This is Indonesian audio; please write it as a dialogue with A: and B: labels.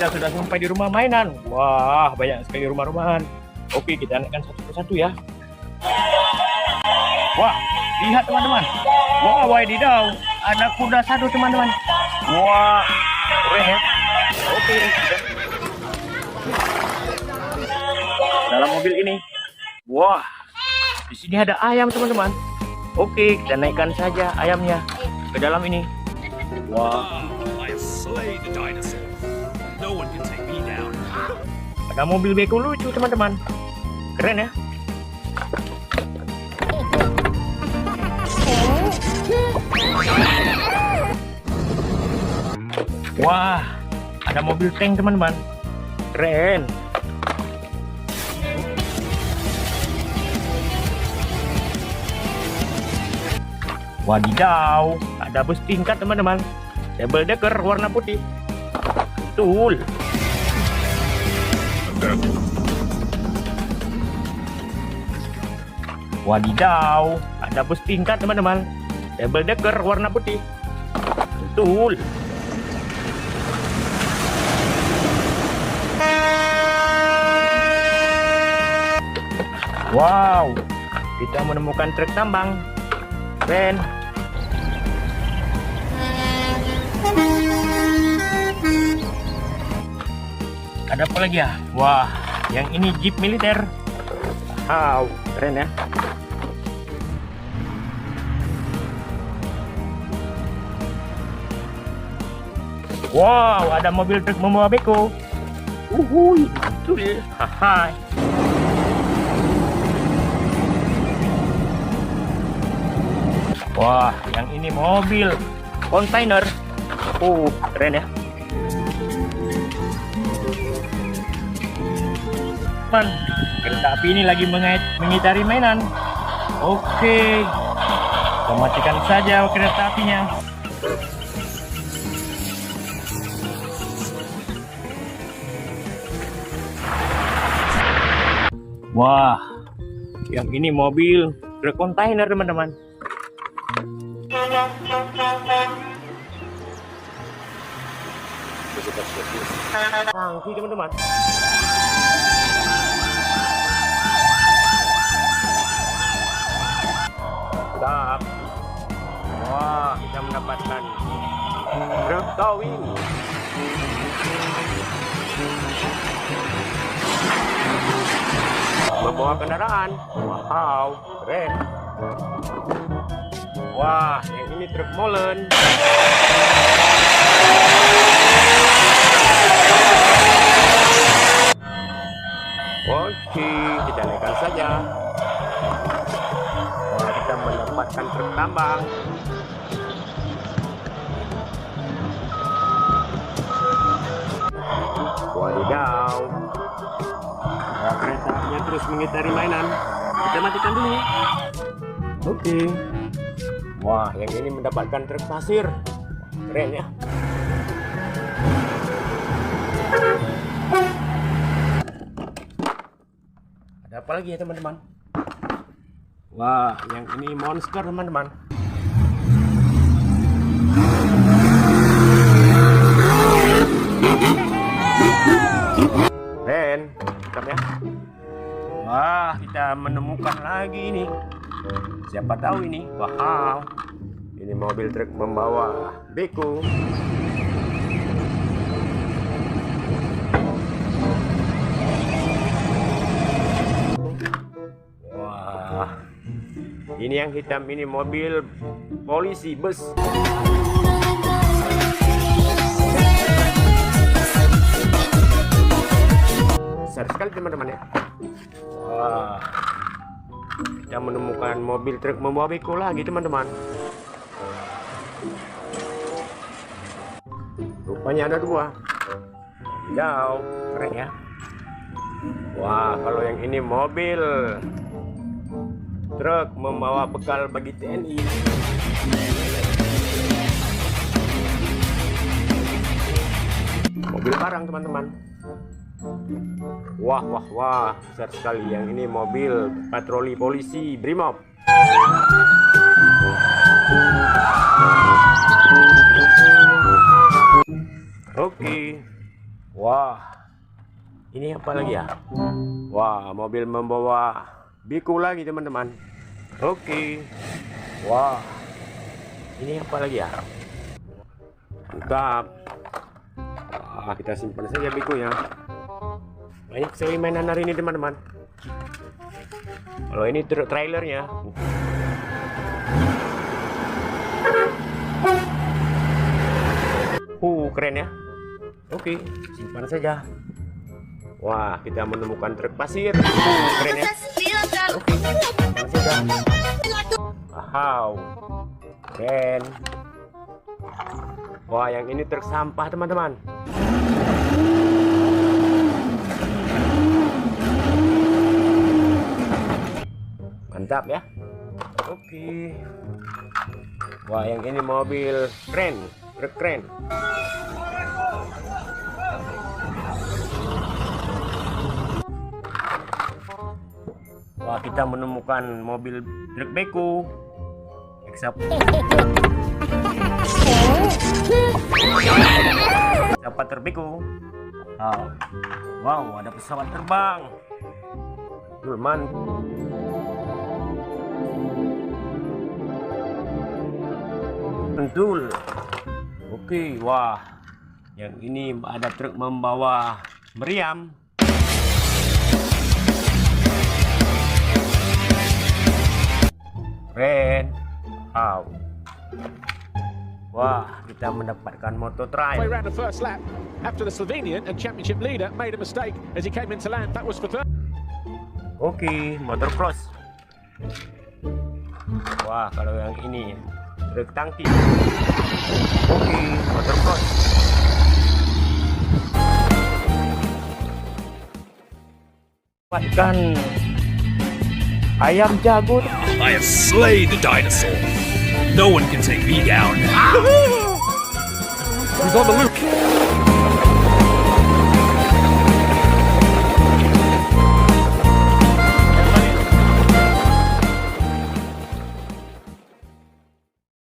A: kita sudah sampai di rumah mainan. Wah, banyak sekali rumah-rumahan. Oke, kita naikkan satu persatu ya. Wah, lihat teman-teman. Wah, wadidaw, ada kuda satu teman-teman. Wah, keren ya. Oke, dalam mobil ini. Wah, di sini ada ayam teman-teman. Oke, kita naikkan saja ayamnya ke dalam ini. Wah, ada mobil beko lucu teman-teman. Keren ya. Wah, ada mobil tank teman-teman. Keren. Wadidaw, ada bus tingkat teman-teman. Double decker warna putih. Betul. Wadidaw, ada bus tingkat teman-teman. Double decker warna putih. Betul. Wow, kita menemukan truk tambang. Keren. Ada apa lagi ya? Wah, yang ini jeep militer. Wow, keren ya. Wow, ada mobil truk membawa beko. Uhuy, betul. Haha. Wah, yang ini mobil kontainer. Keren ya. Teman, kereta api ini lagi mengitari mainan. Oke, kita matikan saja kereta apinya. Wah, yang ini mobil truk kontainer teman-teman. Tangki teman-teman. Sedap. Wah, kita mendapatkan truk towing. Membawa kendaraan. Wow, keren. Wah, yang ini truk molen. Oke, kita naikkan saja. Wah, kita mendapatkan truk tambang. Wadidaw. Nah, keretanya terus mengitari mainan. Kita matikan dulu. Oke. Wah, yang ini mendapatkan truk pasir. Keren ya. Ada apa lagi ya teman-teman? Wah, yang ini monster teman-teman. Keren, mantap ya. Wah, kita menemukan lagi ini. Siapa tahu ini? Wow, ini mobil truk membawa beko. Wah, ini yang hitam ini mobil polisi bus. Besar sekali teman-teman ya. Wah, kita menemukan mobil truk membawa beko lagi teman-teman. Rupanya ada dua. Wow, keren ya. Wah, kalau yang ini mobil truk membawa bekal bagi TNI. Mobil barang teman-teman. Wah, wah, wah, besar sekali. Yang ini mobil patroli polisi Brimob. Oke. Wah, ini apa lagi ya? Wah, mobil membawa Beko lagi teman-teman. Oke. Wah, ini apa lagi ya? Mantap. Wah, kita simpan saja Bekonya. Banyak sekali mainan hari ini teman-teman. Kalau ini trailernya. Keren ya. Oke, simpan saja. Wah, kita menemukan truk pasir. Keren ya. Oke, simpan saja. Wow, keren. Wah, yang ini truk sampah teman-teman. Mantap ya. Oke. Wah, yang ini mobil keren, truk keren. Wah, kita menemukan mobil truk Beko. Dapat terbeko. Wow, ada pesawat terbang. Dulman. Betul. Oke, wah. Yang ini ada truk membawa meriam. Keren. Wow. Wah, kita mendapatkan motor trial.
B: Way round the first lap after the Slovenian and championship leader made a mistake as he came into land. That was for third.
A: Oke, motor cross. Wah, kalau yang ini truk tangki. Oke, motor cross. Dapatkan ayam jago.
C: I have slain the dinosaur. No one can take me down.
B: He's on the loop.